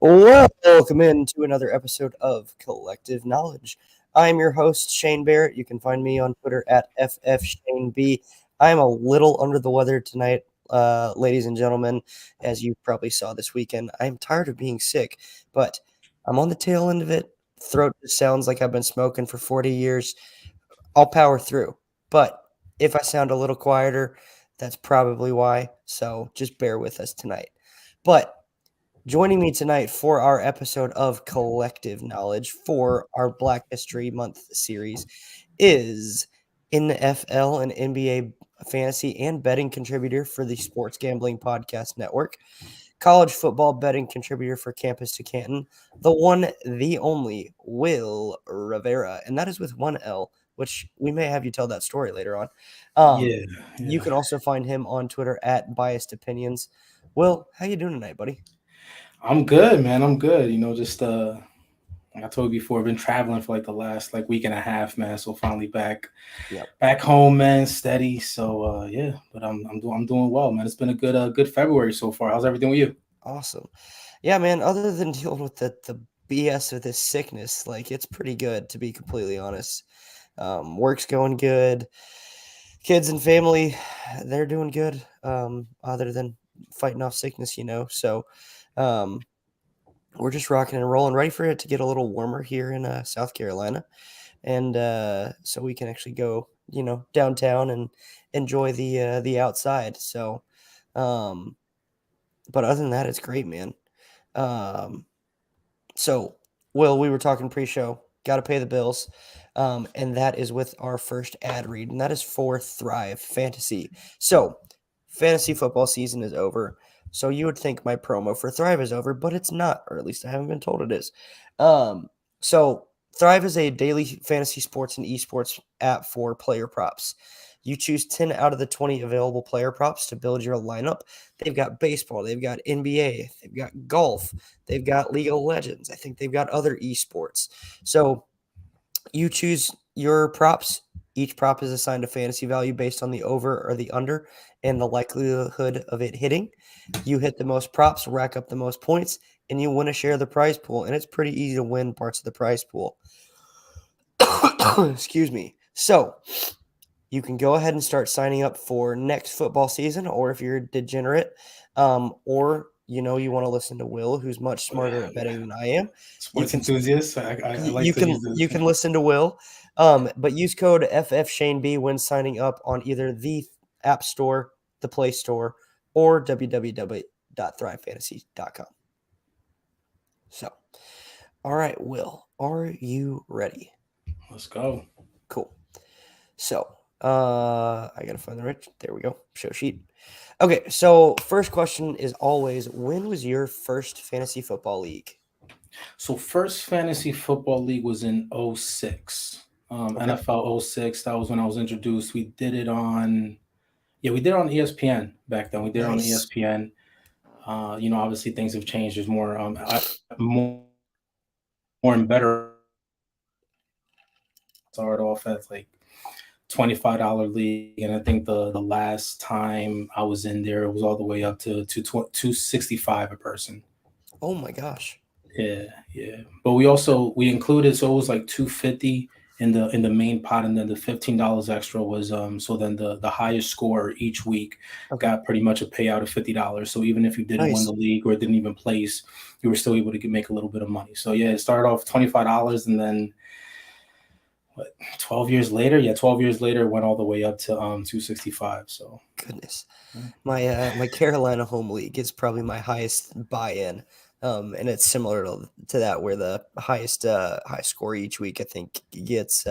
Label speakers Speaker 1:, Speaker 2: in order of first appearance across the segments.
Speaker 1: Welcome in to another episode of Kollectiv Knowledge. I'm your host, Shane Barrett. You can find me on Twitter at FFShaneB. I'm a little under the weather tonight, ladies and gentlemen, as you probably saw this weekend. I'm tired of being sick, but I'm on the tail end of it. Throat just sounds like I've been smoking for 40 years. I'll power through. But if I sound a little quieter, that's probably why. So just bear with us tonight. But joining me tonight for our episode of Kollectiv Knowledge for our Black History Month series is NFL and NBA fantasy and betting contributor for the Sports Gambling Podcast Network, college football betting contributor for Campus to Canton, the one, the only, Will Rivera. And that is with one L, which we may have you tell that story later on.
Speaker 2: Yeah.
Speaker 1: You can also find him on Twitter at Biased Opinions. Will, how you doing tonight, buddy?
Speaker 2: I'm good, man. I'm good. Just like I told you before, I've been traveling for like the last week and a half, man. So finally back home, man, steady. So yeah, but I'm doing well, man. It's been a good February so far. How's everything with you?
Speaker 1: Awesome. Yeah, man, other than dealing with the BS of this sickness, it's pretty good, to be completely honest. Work's going good. Kids and family, they're doing good, other than fighting off sickness, So we're just rocking and rolling, ready for it to get a little warmer here in South Carolina. And so we can actually go, downtown and enjoy the outside. So, but other than that, it's great, man. So, Will, we were talking pre-show, got to pay the bills. And that is with our first ad read, and that is for Thrive Fantasy. So, fantasy football season is over. So you would think my promo for Thrive is over, but it's not, or at least I haven't been told it is. So Thrive is a daily fantasy sports and esports app for player props. You choose 10 out of the 20 available player props to build your lineup. They've got baseball, they've got NBA, they've got golf, they've got League of Legends. I think they've got other esports. So you choose your props. Each prop is assigned a fantasy value based on the over or the under and the likelihood of it hitting. You hit the most props, rack up the most points, and you win a share of the prize pool. And it's pretty easy to win parts of the prize pool. Excuse me. So you can go ahead and start signing up for next football season, or if you're degenerate, or you want to listen to Will, who's much smarter at betting than I am.
Speaker 2: Sports enthusiast. I like
Speaker 1: You
Speaker 2: to use
Speaker 1: can
Speaker 2: this.
Speaker 1: you can listen to Will, but use code FFShaneB when signing up on either the App Store, the Play Store, or www.thrivefantasy.com. So, all right, Will, are you ready?
Speaker 2: Let's go.
Speaker 1: Cool. So, I gotta find the right. There we go. Show sheet. Okay, so first question is always, when was your first fantasy football league?
Speaker 2: So first fantasy football league was in '06.
Speaker 1: Okay.
Speaker 2: NFL '06. That was when I was introduced. We did it on ESPN back then. We did it on
Speaker 1: Nice.
Speaker 2: ESPN. Obviously things have changed. There's more and better. Started off at like $25 league, and I think the last time I was in there, it was all the way up to 265 a person.
Speaker 1: Oh my gosh.
Speaker 2: Yeah. But we included, so it was like 250 in the main pot, and then the $15 extra was so then the highest score each week
Speaker 1: Okay.
Speaker 2: got pretty much a payout of $50. So even if you didn't win
Speaker 1: Nice.
Speaker 2: the league or didn't even place, you were still able to make a little bit of money. So yeah, it started off $25, and then 12 years later, it went all the way up to 265. So
Speaker 1: Goodness. My Carolina home league is probably my highest buy-in. And it's similar to that, where the highest high score each week, I think, gets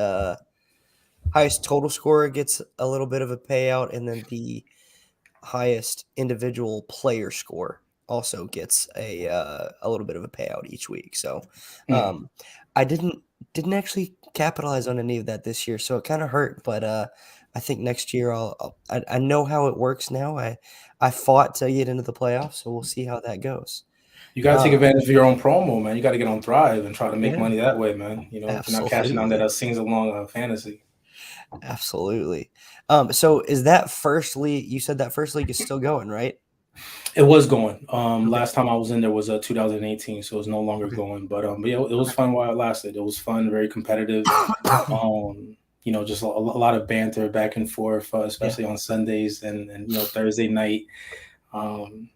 Speaker 1: highest total scorer gets a little bit of a payout, and then the highest individual player score also gets a little bit of a payout each week. So I didn't actually capitalize on any of that this year, so it kind of hurt. But I think next year I know how it works now. I fought to get into the playoffs, so we'll see how that goes.
Speaker 2: you got to take advantage of your own promo, man. You got to get on Thrive and try to make
Speaker 1: Yeah.
Speaker 2: money that way, man. If you're not cashing on that sings along fantasy.
Speaker 1: Absolutely. So is that first league? You said that first league is still going, right?
Speaker 2: It was going.
Speaker 1: Okay.
Speaker 2: Last time I was in there was 2018, so it's no longer
Speaker 1: Okay.
Speaker 2: going. But yeah, it was
Speaker 1: Okay.
Speaker 2: fun while it lasted. It was fun, very competitive. Just a lot of banter back and forth,
Speaker 1: Yeah.
Speaker 2: especially on Sundays and Thursday night when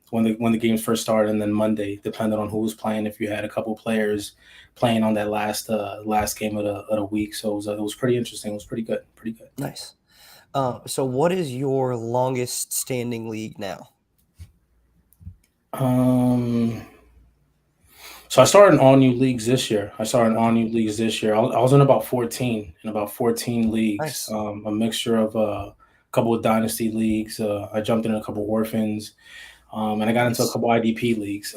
Speaker 2: the games first started, and then Monday, depending on who was playing. If you had a couple players playing on that last game of the week, so it was pretty interesting. It was pretty good, pretty good.
Speaker 1: Nice. So what is your longest standing league now?
Speaker 2: Um, so I started in all new leagues this year. I was in about 14 leagues,
Speaker 1: Nice.
Speaker 2: a mixture of a couple of dynasty leagues. I jumped in a couple orphans, and I got into a
Speaker 1: Nice.
Speaker 2: couple IDP leagues.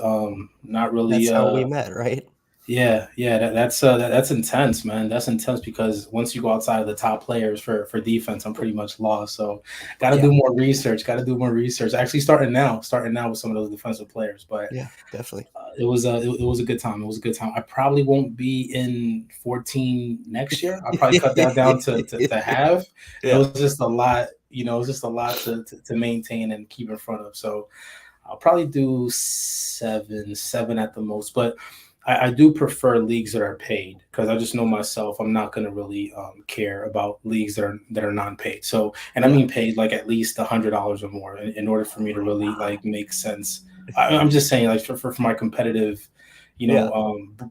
Speaker 2: Not really.
Speaker 1: That's how we met, right?
Speaker 2: Yeah. That's intense, man. That's intense because once you go outside of the top players for defense, I'm pretty much lost. So, got to
Speaker 1: Yeah.
Speaker 2: do more research. Got to do more research. Actually, starting now with some of those defensive players, but
Speaker 1: Yeah, definitely.
Speaker 2: it was a good time. It was a good time. I probably won't be in 14 next year. I'll probably cut that down to half. It
Speaker 1: Yeah.
Speaker 2: was just a lot. It was just a lot to maintain and keep in front of. So I'll probably do seven at the most. But I do prefer leagues that are paid because I just know myself. I'm not going to really care about leagues that are non-paid. So, and I
Speaker 1: Yeah.
Speaker 2: mean paid like at least $100 or more in order for me to really like make sense. I'm just saying like for my competitive,
Speaker 1: Yeah.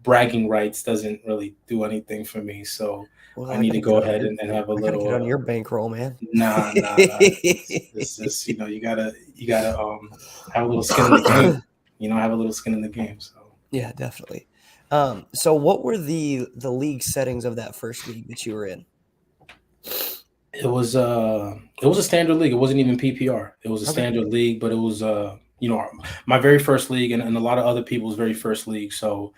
Speaker 2: bragging rights doesn't really do anything for me. So
Speaker 1: Well,
Speaker 2: I need to go ahead and have a
Speaker 1: I gotta get
Speaker 2: little.
Speaker 1: on your bankroll, man.
Speaker 2: Nah. It's you gotta have a little skin in the game. Have a little skin in the game. So
Speaker 1: Yeah, definitely. So what were the league settings of that first league that you were in?
Speaker 2: it was a standard league. It wasn't even PPR. It was a
Speaker 1: Okay.
Speaker 2: standard league, but it was my very first league and a lot of other people's very first league. So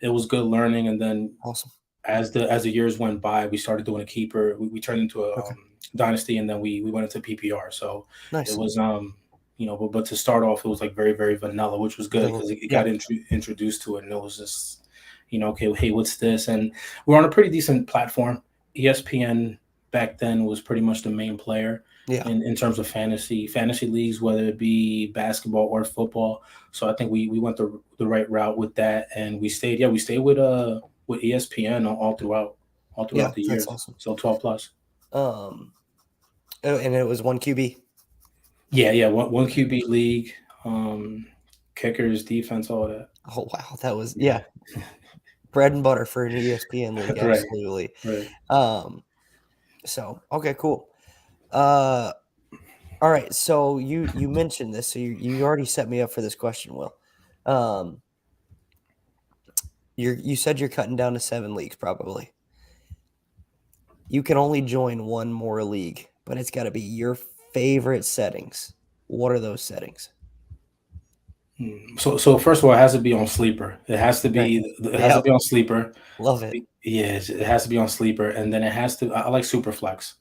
Speaker 2: it was good learning. And then
Speaker 1: Awesome.
Speaker 2: as the years went by, we started doing a keeper. We turned into a
Speaker 1: Okay.
Speaker 2: dynasty, and then we went into PPR. So it
Speaker 1: Nice.
Speaker 2: was but to start off, it was like very very vanilla, which was good because it
Speaker 1: Yeah.
Speaker 2: got introduced to it, and it was just okay, hey, what's this? And we're on a pretty decent platform. ESPN back then was pretty much the main player
Speaker 1: Yeah.
Speaker 2: in terms of fantasy leagues, whether it be basketball or football. So I think we went the right route with that, and we stayed with ESPN all
Speaker 1: Yeah,
Speaker 2: throughout the
Speaker 1: that's
Speaker 2: years.
Speaker 1: awesome.
Speaker 2: So 12 plus.
Speaker 1: Oh, and it was one QB.
Speaker 2: Yeah. One QB league, kickers, defense, all that.
Speaker 1: Oh wow, that was
Speaker 2: Yeah.
Speaker 1: bread and butter for an ESPN league,
Speaker 2: Right.
Speaker 1: absolutely.
Speaker 2: Right.
Speaker 1: So okay, cool. Uh, all right. So you mentioned this, so you already set me up for this question, Will. Um, you said you're cutting down to 7 leagues, probably. You can only join one more league, but it's got to be your favorite settings. What are those settings?
Speaker 2: So first of all, it has to be on sleeper. It has to
Speaker 1: Okay.
Speaker 2: be
Speaker 1: Yep.
Speaker 2: on sleeper.
Speaker 1: Love it.
Speaker 2: Yes, it has to be on sleeper, and then it has to. I like super flex.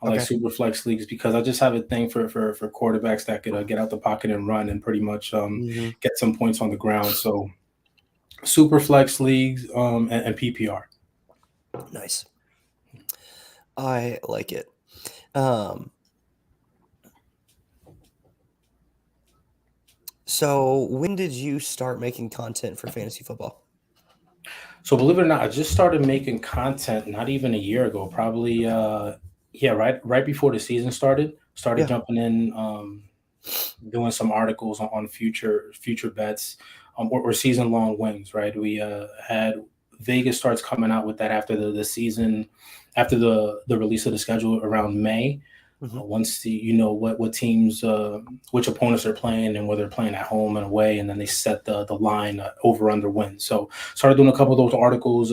Speaker 2: I like
Speaker 1: Okay.
Speaker 2: super flex leagues because I just have a thing for quarterbacks that could get out the pocket and run and pretty much
Speaker 1: Mhm.
Speaker 2: get some points on the ground. So super flex leagues and PPR.
Speaker 1: Nice. I like it. Um, so when did you start making content for fantasy football?
Speaker 2: So believe it or not, I just started making content not even a year ago. Probably yeah, right before the season started. Started
Speaker 1: Yeah.
Speaker 2: jumping in, doing some articles on future bets, or season long wins. Right, we had Vegas starts coming out with that after the season, after the release of the schedule around May.
Speaker 1: Mhm.
Speaker 2: Once what teams, which opponents are playing and whether they're playing at home and away, and then they set the line, over under wins. So started doing a couple of those articles.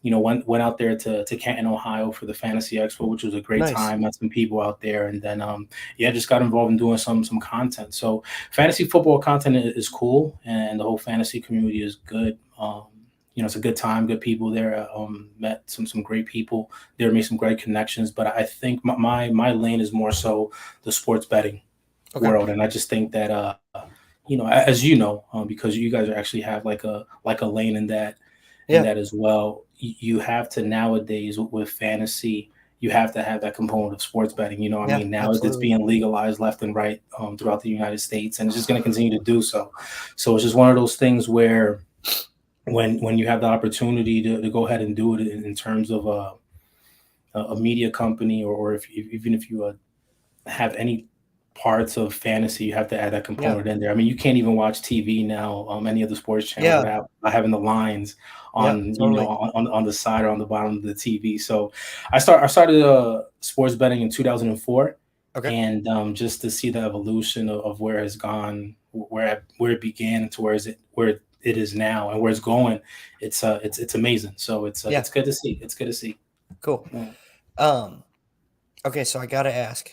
Speaker 2: Went out there to Canton, Ohio for the Fantasy Expo, which was a great
Speaker 1: Nice.
Speaker 2: time. Met some people out there, and then just got involved in doing some content. So fantasy football content is cool, and the whole fantasy community is good. It's a good time, good people there. Met some great people there, made some great connections. But I think my lane is more so the sports betting
Speaker 1: Okay.
Speaker 2: world, and I just think that as because you guys actually have like a lane in that
Speaker 1: Yeah.
Speaker 2: as well. You have to nowadays with fantasy, you have to have that component of sports betting. You know, I mean, now it's
Speaker 1: absolutely.
Speaker 2: being legalized left and right throughout the United States, and it's just going to continue to do so. So it's just one of those things where when you have the opportunity to go ahead and do it in terms of a media company, or if even if you have any parts of fantasy, you have to add that component in there. I mean, you can't even watch TV now, any of the sports channels without having the lines on,
Speaker 1: totally.
Speaker 2: on the side or on the bottom of the TV. So I started sports betting in 2004.
Speaker 1: Okay.
Speaker 2: And just to see the evolution of where it's gone, where it began to where it is now and where it's going, it's amazing. So it's good to see. It's good to see.
Speaker 1: Cool.
Speaker 2: Yeah.
Speaker 1: Okay, so I gotta ask,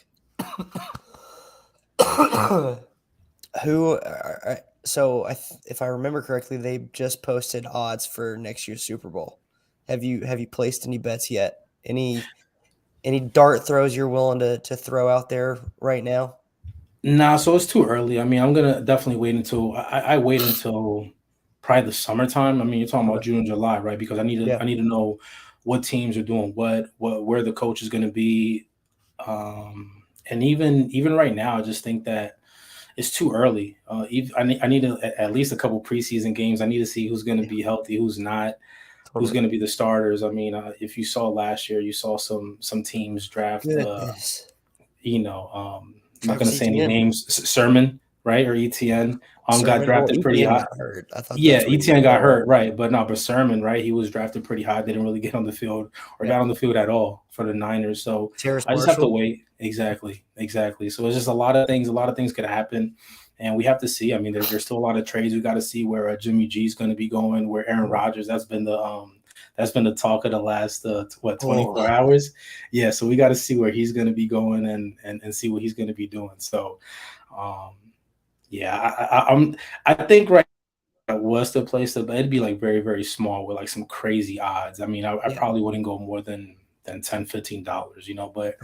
Speaker 1: who? So if I remember correctly, they just posted odds for next year's Super Bowl. Have you placed any bets yet? Any dart throws you're willing to throw out there right now?
Speaker 2: Nah, so it's too early. I mean, I'm gonna definitely wait until I wait until probably the summertime. I mean, you're talking about
Speaker 1: Okay.
Speaker 2: June, July, right? Because I need to know what teams are doing what where the coach is gonna be. And even right now, I just think that it's too early. I need at least a couple preseason games. I need to see who's going to be healthy, who's not, who's
Speaker 1: Totally.
Speaker 2: going to be the starters. I mean, if you saw last year, you saw some teams draft.
Speaker 1: Goodness.
Speaker 2: I'm not going to
Speaker 1: Travis
Speaker 2: say any
Speaker 1: Etienne.
Speaker 2: names. Sermon, right, or Etn, got
Speaker 1: Sermon. Well,
Speaker 2: drafted pretty
Speaker 1: Etienne
Speaker 2: high.
Speaker 1: got hurt. I thought
Speaker 2: Yeah,
Speaker 1: that's what he was
Speaker 2: Etn got
Speaker 1: going on.
Speaker 2: hurt, right? But Sermon, right? He was drafted pretty high. Didn't really get on the field or
Speaker 1: Yeah.
Speaker 2: got on the field at all for the Niners. So
Speaker 1: Terrace
Speaker 2: I just have to
Speaker 1: Marshall.
Speaker 2: wait. Exactly. So it's just a lot of things. A lot of things could happen, and we have to see. I mean, there's still a lot of trades. We got to see where Jimmy G is going to be going. Where Aaron Rodgers. That's been the talk of the last 24 hours. Yeah, so we got to see where he's going to be going and see what he's going to be doing. So, yeah, I think right. Was the place to, but it'd be like very, very small with like some crazy odds. I mean, I probably wouldn't go more than $10-15, but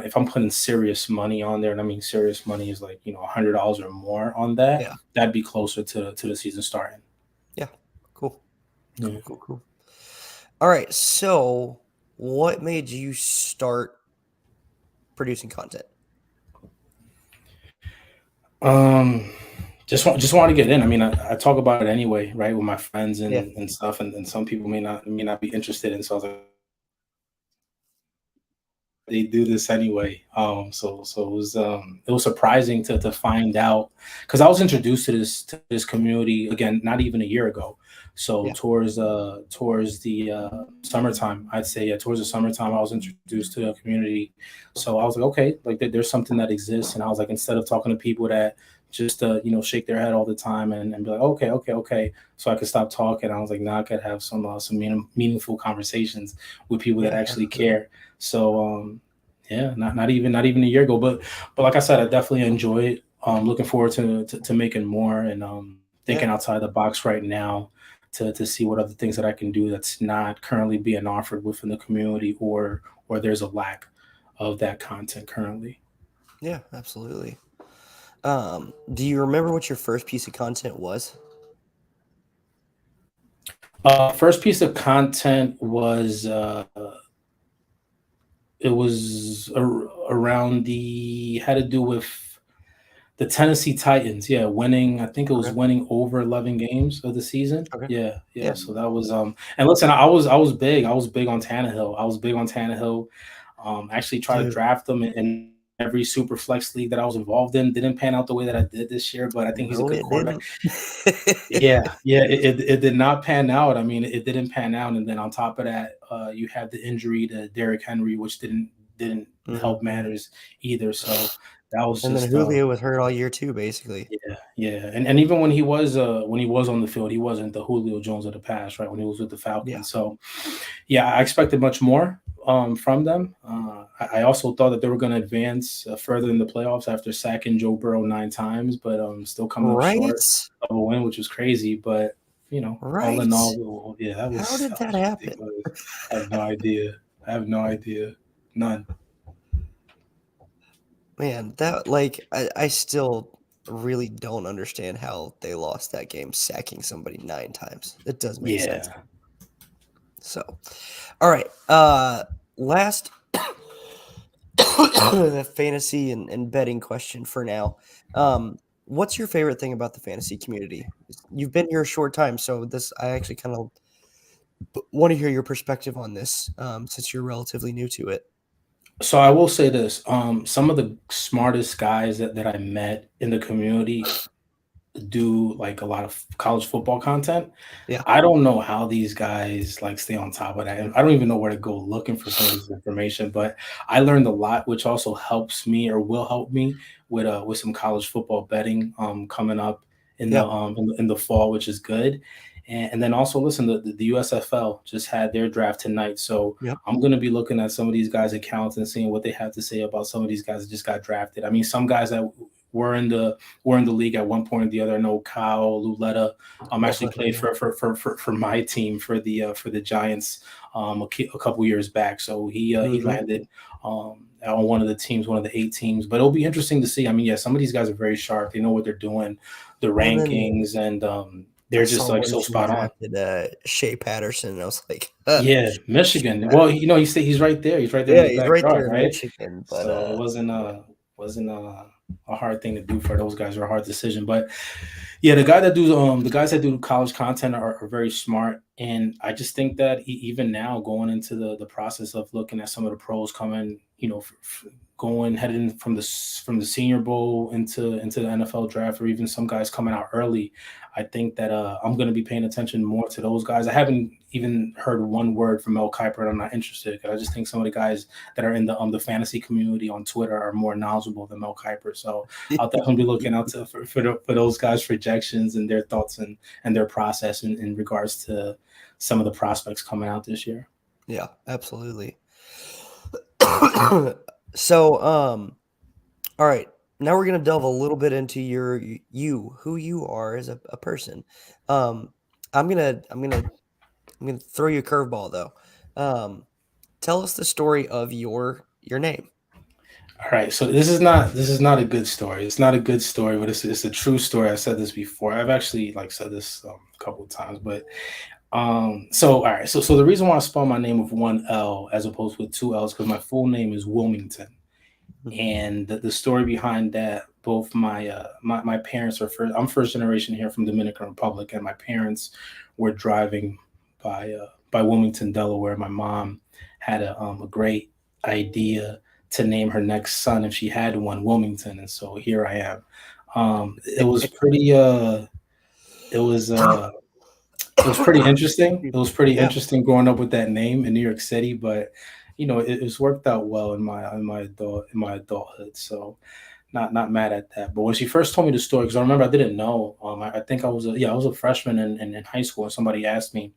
Speaker 2: if I'm putting serious money on there, and I mean serious money is like $100 or more on that, that'd be closer to the season starting.
Speaker 1: Yeah. Cool.
Speaker 2: Yeah.
Speaker 1: Cool. All right. So what made you start producing content?
Speaker 2: Just want to get in. I mean, I talk about it anyway, right, with my friends and stuff, and some people may not be interested in. So I was like, they do this anyway. So it was surprising to find out, because I was introduced to this community again not even a year ago. So towards the summertime, I'd say towards the summertime, I was introduced to the community. So I was like, okay, like there's something that exists, and I was like, instead of talking to people that just shake their head all the time and be like, okay, so I could stop talking. I was like, now I could have some meaningful conversations with people that actually care. So yeah, not even a year ago, but like I said, I definitely enjoy it. Looking forward to making more, and thinking outside the box right now to see what other things that I can do that's not currently being offered within the community, or there's a lack of that content currently.
Speaker 1: Yeah, absolutely. Do you remember what your first piece of content was?
Speaker 2: First piece of content was it was around had to do with the Tennessee Titans. Yeah, winning. I think it was winning over 11 games of the season.
Speaker 1: Okay.
Speaker 2: Yeah. So that was And listen, I was big. I was big on Tannehill. Actually tried to draft him in every super flex league that I was involved in. Didn't pan out the way that I did this year, but I think he's a good quarterback. It did not pan out. I mean, it didn't pan out, and then on top of that, you had the injury to Derrick Henry, which didn't help matters either. So that was
Speaker 1: and
Speaker 2: just.
Speaker 1: then Julio was hurt all year too, basically.
Speaker 2: Yeah, and even when he was on the field, he wasn't the Julio Jones of the past, right? When he was with the Falcons. So yeah, I expected much more from them. I also thought that they were going to advance further in the playoffs after sacking Joe Burrow 9 times, but still coming up short of a win, which was crazy. But all in all, that was.
Speaker 1: How did that happen?
Speaker 2: Ridiculous. I have no idea. None.
Speaker 1: Man, that I still really don't understand how they lost that game, sacking somebody 9 times. It does make sense. So, all right. Last fantasy and betting question for now. What's your favorite thing about the fantasy community? You've been here a short time, so I actually kind of want to hear your perspective on this, since you're relatively new to it.
Speaker 2: So I will say this: some of the smartest guys that I met in the community do like a lot of college football content.
Speaker 1: Yeah.
Speaker 2: I don't know how these guys like stay on top of that. And I don't even know where to go looking for some of this information, but I learned a lot, which also helps me or will help me with some college football betting coming up
Speaker 1: Yeah.
Speaker 2: in the fall, which is good. And then also listen, the USFL just had their draft tonight. So
Speaker 1: Yep.
Speaker 2: I'm gonna be looking at some of these guys' accounts and seeing what they have to say about some of these guys that just got drafted. I mean, some guys that were in the league at one point or the other. I know Kyle Luletta actually
Speaker 1: Definitely.
Speaker 2: played for my team for the Giants a couple years back. So he landed on one of the teams, one of the 8 teams. But it'll be interesting to see. I mean, yeah, some of these guys are very sharp. They know what they're doing, the
Speaker 1: Well, then
Speaker 2: rankings, and
Speaker 1: I
Speaker 2: they're just
Speaker 1: saw
Speaker 2: like
Speaker 1: one
Speaker 2: so
Speaker 1: team
Speaker 2: spot on.
Speaker 1: drafted Shea Patterson, and I was like,
Speaker 2: Yeah, Michigan. Well, he's right there. He's right there in
Speaker 1: yeah,
Speaker 2: his
Speaker 1: he's right
Speaker 2: backyard,
Speaker 1: there in
Speaker 2: right?
Speaker 1: Michigan. But
Speaker 2: So it wasn't a hard thing to do for those guys, or a hard decision. But yeah, the guys that do college content are very smart, and I just think that even now, going into the process of looking at some of the pros coming, going heading from the Senior Bowl into the NFL draft, or even some guys coming out early, I think that I'm going to be paying attention more to those guys. I haven't even heard one word from Mel Kiper, and I'm not interested because I just think some of the guys that are in the fantasy community on Twitter are more knowledgeable than Mel Kiper. So I'll definitely be looking out for those guys' projections and their thoughts and their process in regards to some of the prospects coming out this year.
Speaker 1: yeah, absolutely. So, all right. Now we're gonna delve a little bit into who you are as a person. Um, I'm gonna throw you a curveball though. Tell us the story of your name.
Speaker 2: All right, so this is not a good story. It's not a good story, but it's a true story. I said this before. I've actually like said this a couple of times, but so all right, so the reason why I spell my name with one L as opposed with two L's because my full name is Wilmington.
Speaker 1: Mhm.
Speaker 2: And the story behind that, both my parents are first. I'm first generation here from Dominican Republic, and my parents were driving by Wilmington, Delaware. My mom had a great idea to name her next son, if she had one, Wilmington, and so here I am. It was pretty. It was. It was pretty interesting. It was pretty
Speaker 1: Yeah.
Speaker 2: interesting growing up with that name in New York City, but it's worked out well in my adulthood. So not mad at that. But when she first told me the story, because I remember I didn't know. I think I was a freshman in high school, and somebody asked me,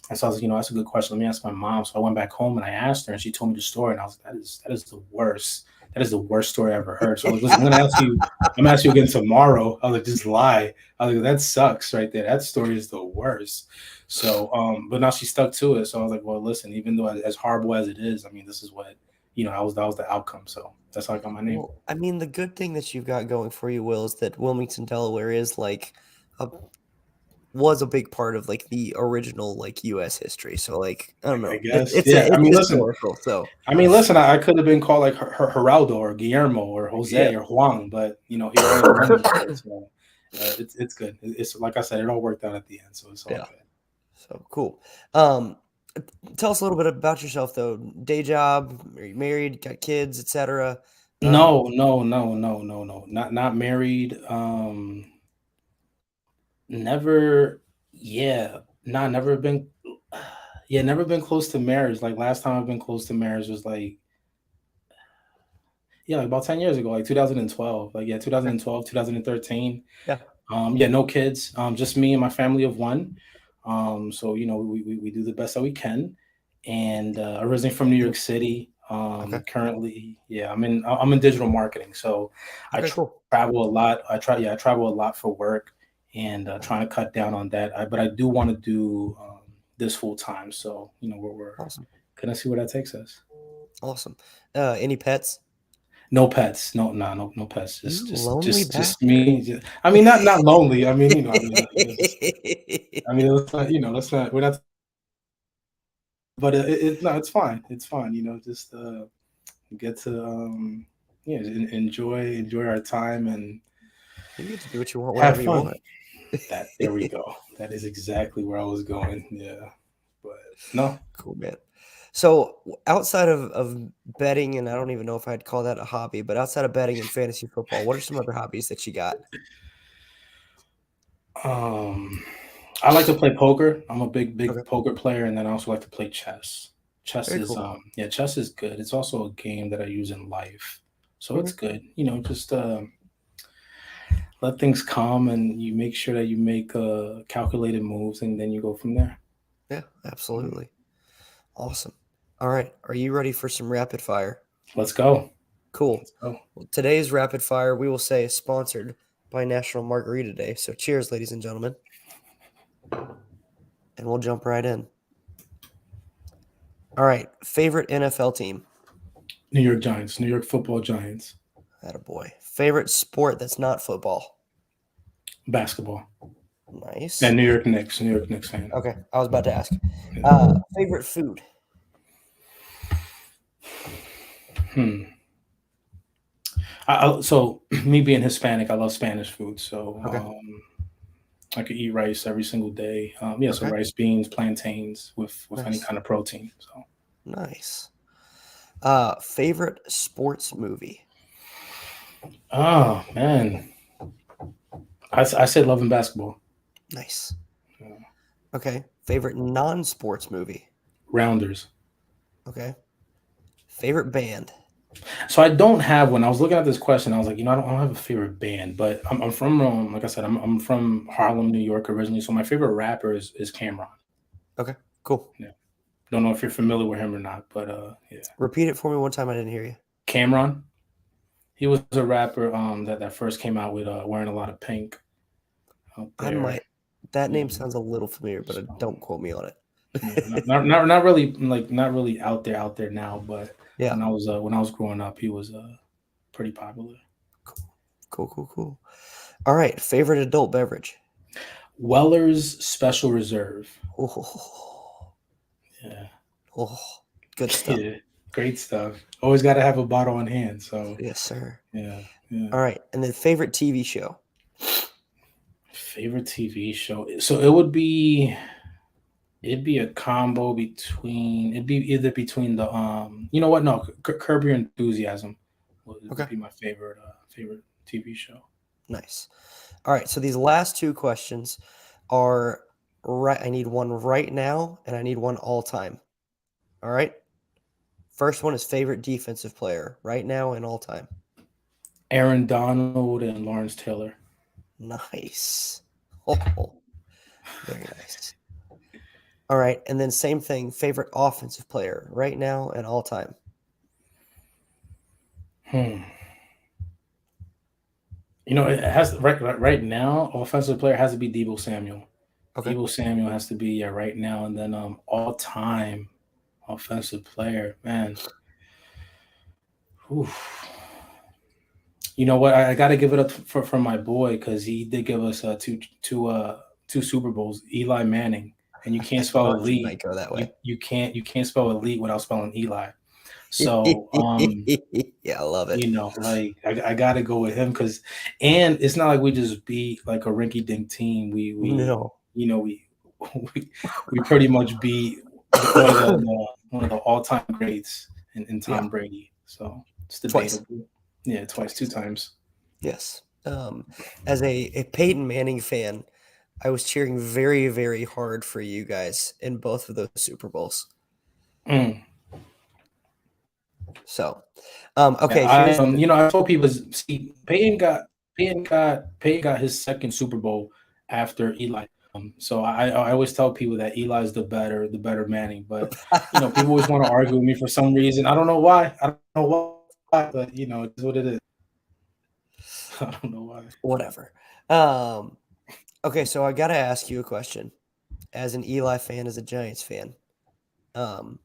Speaker 2: and so I was like, that's a good question. Let me ask my mom. So I went back home and I asked her, and she told me the story, and I was like, that is the worst. That is the worst story I ever heard. So I was like, listen, I'm gonna ask you. I'm gonna ask you again tomorrow. I was like, just lie. I was like, that sucks right there. That story is the worst. So, but now she stuck to it. So I was like, well, listen, even though as horrible as it is, I mean, this is what that was the outcome. So that's how I got my name.
Speaker 1: Well, I mean, the good thing that you've got going for you, Will, is that Wilmington, Delaware, is like a was a big part of like the original like U.S. history. So like I don't
Speaker 2: I
Speaker 1: know,
Speaker 2: guess, yeah. I
Speaker 1: it's
Speaker 2: mean, listen.
Speaker 1: historical. So
Speaker 2: I mean, listen. I could have been called like Geraldo or Guillermo or
Speaker 1: yeah.
Speaker 2: Jose or Juan, but here I am, Wilmington. So it's good. It's like I said, it all worked out at the end, so it's all
Speaker 1: Yeah.
Speaker 2: good.
Speaker 1: So cool. Tell us a little bit about yourself though. Day job, are you married, got kids, etc.
Speaker 2: No. Not married. Never. Yeah. Nah. Never been. Yeah. Never been close to marriage. Like last time I've been close to marriage was like like about 10 years ago, like 2012. Like 2012, 2013.
Speaker 1: Yeah.
Speaker 2: Yeah, no kids. Just me and my family of one. So we do the best that we can. And originally from New York City.
Speaker 1: Okay.
Speaker 2: Currently, yeah, I'm in digital marketing. So I
Speaker 1: Okay. Cool.
Speaker 2: travel a lot. I travel a lot for work, and trying to cut down on that. But I do want to do this full time. So we're
Speaker 1: Awesome.
Speaker 2: gonna see where that takes us.
Speaker 1: Awesome. Any pets?
Speaker 2: No pets. No pets.
Speaker 1: You lonely
Speaker 2: Just
Speaker 1: bastard.
Speaker 2: me. I mean, not lonely. I mean, I mean, let's not, let's not. We're not. But no, it's fine. It's fine. Just get to enjoy our time and
Speaker 1: You get to do what you want
Speaker 2: have
Speaker 1: whenever you
Speaker 2: fun.
Speaker 1: want.
Speaker 2: There we go. That is exactly where I was going. Yeah, but no.
Speaker 1: Cool, man. So outside of betting, and I don't even know if I'd call that a hobby, but outside of betting and fantasy football, what are some other hobbies that you got?
Speaker 2: Um, I like to play poker. I'm a big
Speaker 1: Okay,
Speaker 2: poker player, and then I also like to play chess. Chess
Speaker 1: very
Speaker 2: is
Speaker 1: cool.
Speaker 2: chess is good. It's also a game that I use in life, so it's
Speaker 1: Okay,
Speaker 2: good. Just let things come, and you make sure that you make calculated moves, and then you go from there.
Speaker 1: yeah,
Speaker 2: Mm.
Speaker 1: absolutely. Awesome. All right, are you ready for some rapid fire?
Speaker 2: Let's go.
Speaker 1: Cool.
Speaker 2: Let's go.
Speaker 1: Well, today's rapid fire, we will say, is sponsored by National Margarita Day. So cheers, ladies and gentlemen, and we'll jump right in. All right, favorite NFL team?
Speaker 2: New York Giants, New York Football Giants,
Speaker 1: Attaboy. Favorite sport that's not football?
Speaker 2: basketball,
Speaker 1: Nice.
Speaker 2: and New York Knicks fan.
Speaker 1: Okay, I was about to ask.
Speaker 2: Yeah.
Speaker 1: Favorite food?
Speaker 2: Hmm. So me being Hispanic, I love Spanish food. So
Speaker 1: Okay,
Speaker 2: I could eat rice every single day. Yeah, so
Speaker 1: okay,
Speaker 2: rice, beans, plantains with any
Speaker 1: nice,
Speaker 2: kind of protein. So,
Speaker 1: nice. Favorite sports movie?
Speaker 2: oh man, I said love and basketball.
Speaker 1: Nice.
Speaker 2: Yeah.
Speaker 1: Okay, favorite non-sports movie?
Speaker 2: Rounders.
Speaker 1: Okay. Favorite band?
Speaker 2: So I don't have one. I was looking at this question. I was like, I don't have a favorite band, but I'm from like I said, I'm from Harlem, New York originally. So my favorite rapper is Cameron.
Speaker 1: Okay, cool.
Speaker 2: Yeah, don't know if you're familiar with him or not, but yeah,
Speaker 1: Repeat it for me one time. I didn't hear you.
Speaker 2: Cameron. He was a rapper that first came out with wearing a lot of pink out
Speaker 1: I
Speaker 2: there.
Speaker 1: might. That
Speaker 2: Yeah.
Speaker 1: name sounds a little familiar, but
Speaker 2: So
Speaker 1: don't quote me on
Speaker 2: yeah,
Speaker 1: it.
Speaker 2: not really like not really out there now, but
Speaker 1: Yeah.
Speaker 2: when I was growing up, he was pretty popular.
Speaker 1: Cool. Cool. Cool. Cool. All right. Favorite adult beverage?
Speaker 2: Weller's Special Reserve.
Speaker 1: Oh,
Speaker 2: Yeah,
Speaker 1: oh, good stuff.
Speaker 2: yeah, great stuff. Always got to have a bottle on hand. So
Speaker 1: Yes, sir.
Speaker 2: yeah, yeah.
Speaker 1: All right. And then favorite TV show?
Speaker 2: Favorite TV show. So it'd be a combo between it'd be either between the you know what, no, Curb Your Enthusiasm would
Speaker 1: Okay.
Speaker 2: be my favorite TV show.
Speaker 1: Nice. All right. So these last two questions are right. I need one right now and I need one all time. All right. First one is favorite defensive player right now and all time.
Speaker 2: Aaron Donald and Lawrence Taylor.
Speaker 1: Nice. Oh, very nice. All right. And then same thing, favorite offensive player right now and all time.
Speaker 2: Hmm. It has right now. Offensive player has to be Debo Samuel.
Speaker 1: Okay.
Speaker 2: Debo Samuel has to be right now, and then all time offensive player, man. Oof. You know what? I got to give it up for my boy because he did give us two Super Bowls. Eli Manning, and you can't
Speaker 1: I
Speaker 2: spell
Speaker 1: thought you
Speaker 2: elite.
Speaker 1: might go that way.
Speaker 2: You can't spell elite without spelling Eli. So
Speaker 1: Yeah, I love it.
Speaker 2: like I got to go with him and it's not like we just beat like a rinky dink team. We
Speaker 1: No.
Speaker 2: we we pretty much beat one of the all time greats in
Speaker 1: Yeah,
Speaker 2: Tom Brady. So it's
Speaker 1: twice.
Speaker 2: debatable. Yeah, twice, two
Speaker 1: Twice.
Speaker 2: times.
Speaker 1: Yes. As a Peyton Manning fan, I was cheering very, very hard for you guys in both of those Super Bowls.
Speaker 2: Mm.
Speaker 1: So,
Speaker 2: Yeah,
Speaker 1: okay, here's the
Speaker 2: I told people, see, Peyton got his second Super Bowl after Eli. So I always tell people that Eli is the better Manning, but people always want to argue with me for some reason. I don't know why. I don't know why, but it's what it is. I don't know why.
Speaker 1: whatever. Okay, so I got to ask you a question. As an Eli fan, as a Giants fan, um,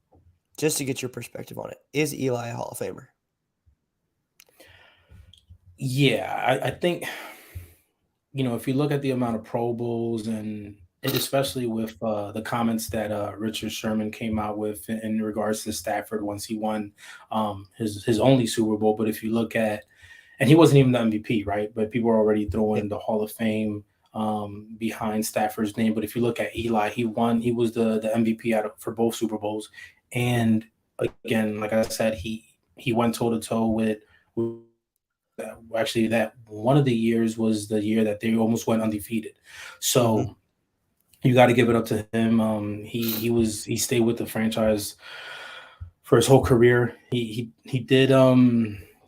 Speaker 1: just to get your perspective on it, is Eli a Hall of Famer?
Speaker 2: Yeah, I think if you look at the amount of Pro Bowls and especially with the comments that Richard Sherman came out with in regards to Stafford once he won his only Super Bowl. But if you look at, and he wasn't even the MVP, right? But people are already
Speaker 1: Yeah.
Speaker 2: throwing the Hall of Fame behind Stafford's name. But if you look at Eli, he won. He was the MVP for both Super Bowls. And again, like I said, he went toe to toe with actually that one of the years was the year that they almost went undefeated.
Speaker 1: Mm-hmm.
Speaker 2: So you got to give it up to him. He stayed with the franchise for his whole career. He did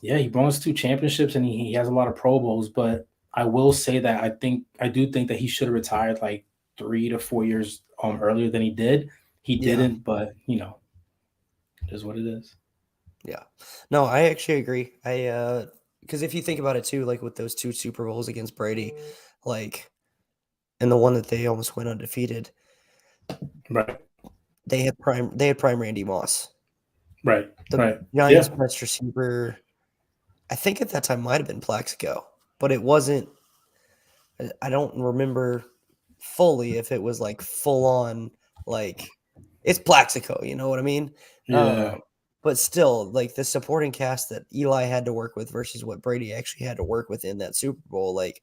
Speaker 2: yeah, he brought us 2 championships, and he has a lot of Pro Bowls. But I will say that I do think that he should have retired like 3 to 4 years earlier than he did. He
Speaker 1: Yeah.
Speaker 2: didn't, but it is what it is.
Speaker 1: Yeah. No, I actually agree. Because if you think about it too, like with those 2 Super Bowls against Brady, like, and the one that they almost went undefeated,
Speaker 2: Right.
Speaker 1: they had prime Randy Moss.
Speaker 2: Right.
Speaker 1: The
Speaker 2: Right.
Speaker 1: Giants'
Speaker 2: Yeah.
Speaker 1: best receiver, I think at that time might have been Plaxico, but it wasn't. I don't remember fully if it was like full on, like, it's Plaxico, you know what I mean?
Speaker 2: Yeah.
Speaker 1: But still, like the supporting cast that Eli had to work with versus what Brady actually had to work with in that Super Bowl, like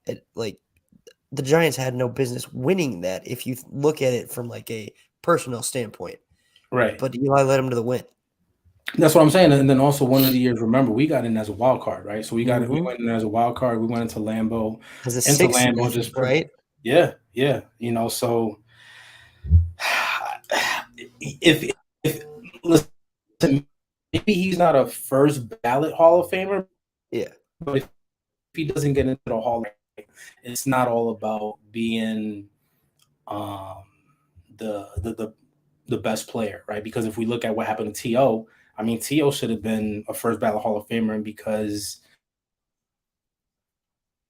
Speaker 1: the Giants had no business winning that if you look at it from like a personal standpoint.
Speaker 2: Right.
Speaker 1: But Eli led him to the win.
Speaker 2: That's what I'm saying. And then also one of the years, remember, we got in as a wild card, right? So we
Speaker 1: Mm-hmm.
Speaker 2: went in as a wild card. We went into Lambeau,
Speaker 1: As a 6 seed, I think, right?
Speaker 2: yeah, yeah. So if listen, maybe he's not a first ballot Hall of Famer,
Speaker 1: Yeah.
Speaker 2: but if he doesn't get into the Hall of Fame, it's not all about being um the best player, right? Because if we look at what happened to T.O., I mean, T.O. should have been a first ballot Hall of Famer, and because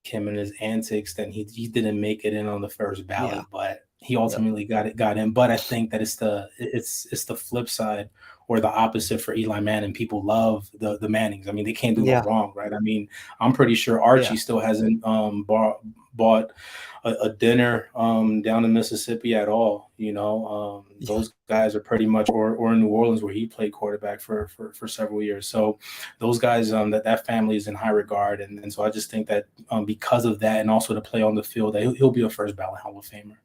Speaker 2: him and his antics, then he didn't make it in on the first
Speaker 1: Yeah.
Speaker 2: ballot, but he
Speaker 1: Yep.
Speaker 2: ultimately got in. But I think that it's the flip side or the opposite for Eli Manning. People love the Mannings. I mean, they can't do no
Speaker 1: Yeah.
Speaker 2: wrong, right? I mean, I'm pretty sure
Speaker 1: Yeah.
Speaker 2: Archie still hasn't bought a dinner down in Mississippi at all.
Speaker 1: Yeah.
Speaker 2: Those guys are pretty much or in New Orleans where he played quarterback for several years. So those guys that family is in high regard, and so I just think that because of that and also to play on the field, that he'll be a first ballot Hall of Famer.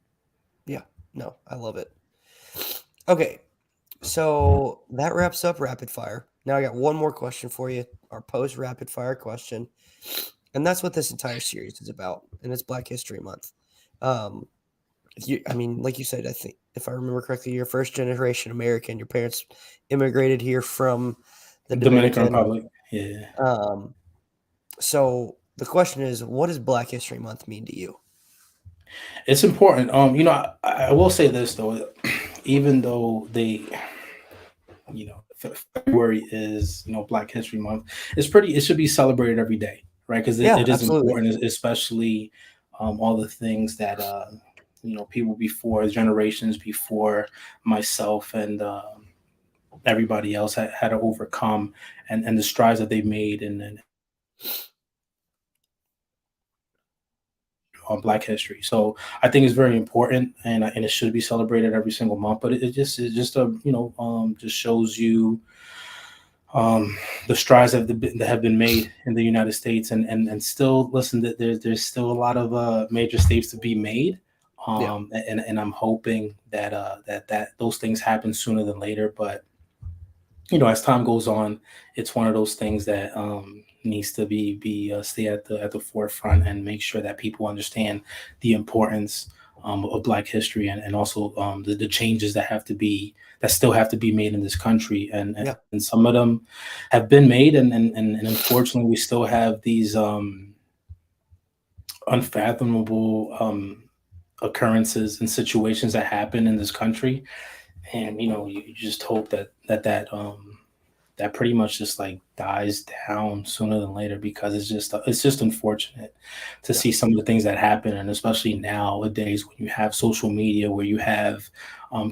Speaker 1: Yeah. No, I love it. Okay. So that wraps up rapid fire. Now I got one more question for you, our post rapid fire question. And that's what this entire series is about. And it's Black History Month. I mean, like you said, I think if I remember correctly, you're first generation American. Your parents immigrated here from the
Speaker 2: Dominican
Speaker 1: Dominican.
Speaker 2: Republic. Yeah.
Speaker 1: So the question is, what does Black History Month mean to you?
Speaker 2: It's important. I will say this though, even though February is Black History Month, it should be celebrated every day, right? Because
Speaker 1: Yeah,
Speaker 2: it is
Speaker 1: absolutely.
Speaker 2: important, especially all the things that people before, generations before myself and everybody else had to overcome, and the strides that they made and on Black history. So I think it's very important, and it should be celebrated every single month. But just shows you the strides that have been made in the United States, and still listen that there's still a lot of major states to be made.
Speaker 1: Yeah.
Speaker 2: And I'm hoping that those things happen sooner than later. But as time goes on, it's one of those things that needs to be stay at the forefront and make sure that people understand the importance of Black history, and also the changes that still have to be made in this country,
Speaker 1: Yeah.
Speaker 2: and some of them have been made, and unfortunately we still have these unfathomable occurrences and situations that happen in this country, and you just hope that pretty much just like dies down sooner than later, because it's just unfortunate to
Speaker 1: Yeah.
Speaker 2: see some of the things that happen, and especially nowadays when you have social media where you have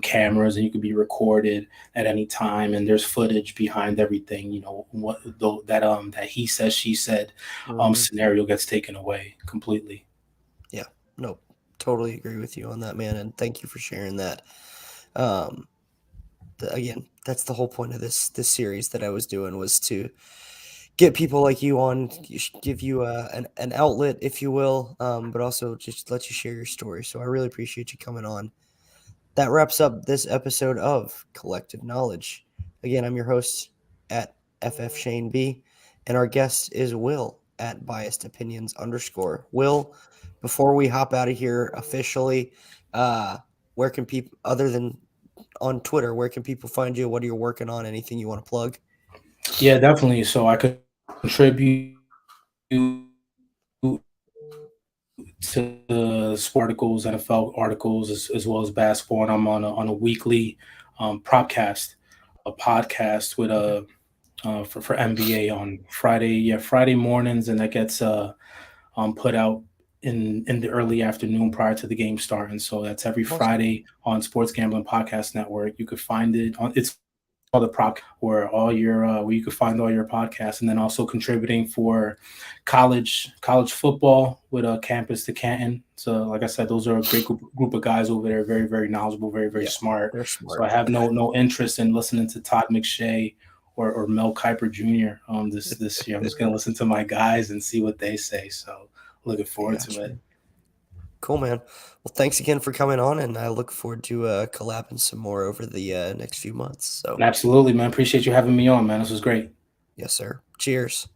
Speaker 2: cameras and you can be recorded at any time, and there's footage behind everything. What though that he said she said
Speaker 1: Mhm.
Speaker 2: scenario gets taken away completely.
Speaker 1: Yeah. No, Totally agree with you on that, man, and thank you for sharing that. Again, that's the whole point of this series that I was doing, was to get people like you on, give you an outlet, if you will, but also just let you share your story. So I really appreciate you coming on. That wraps up this episode of Kollectiv Knowledge. Again, I'm your host at FF Shane B, and our guest is Will at Biased Opinions _. Will, before we hop out of here officially, where can people, other than on Twitter, where can people find you? What are you working on? Anything you want to plug?
Speaker 2: Yeah, definitely. So I contribute to sport articles, NFL articles, as well as basketball, and I'm on a weekly propcast, a podcast with for NBA on Friday. Yeah, Friday mornings, and that gets put out in the early afternoon prior to the game starting. So that's every Friday on Sports Gambling Podcast Network. You could find it on it's called the prop, where all your where you can find all your podcasts, and then also contributing for college football with Campus to Canton. So like I said, those are a great group of guys over there, very, very knowledgeable, very, very smart.
Speaker 1: They're smart.
Speaker 2: So I have no interest in listening to Todd McShay or Mel Kiper Jr. This year. I'm just gonna listen to my guys and see what they say. So looking forward to it.
Speaker 1: Cool, man. Well, thanks again for coming on, and I look forward to collabing some more over the next few months. So
Speaker 2: absolutely, man. Appreciate you having me on, man. This was great.
Speaker 1: Yes, sir. Cheers.